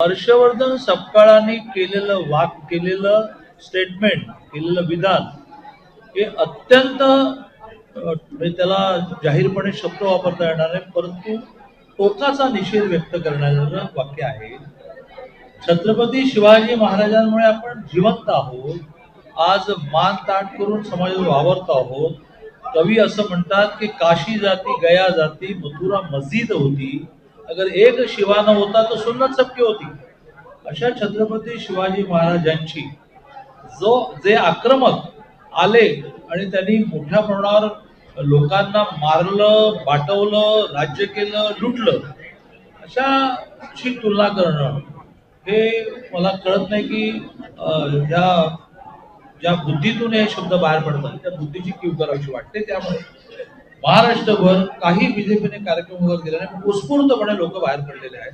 हर्षवर्धन सपकाळांनी केलेलं स्टेटमेंट, केलेलं विधान हे अत्यंत म्हणजे त्याला जाहीरपणे शब्द वापरता येणार नाही, परंतु टोकाचा निषेध व्यक्त करणारं वाक्य आहे. छत्रपती शिवाजी महाराजांमुळे आपण जिवंत आहोत. आज मान ताट करून समाजात वावरत आहोत. कवी असं म्हणतात की काशी जाती गया जाती मथुरा मस्जिद होती, अगर एक शिवाना होता तो सुन्नत सबकी होती. अशा छत्रपती शिवाजी महाराजांची जे आक्रमक आले आणि त्यांनी मोठ्या प्रमाणावर लोकांना मारलं, बाटवलं, राज्य केलं, लुटलं, अशाची तुलना करणं हे मला कळत नाही की ह्या ज्या बुद्धीतून हे शब्द बाहेर पडतात त्या बुद्धीची कीव करावीशी वाटते. त्यामुळे महाराष्ट्रभर काही बीजेपीने कार्यक्रम वगैरे केला नाही, उत्स्फूर्तपणे लोक बाहेर पडलेले आहेत.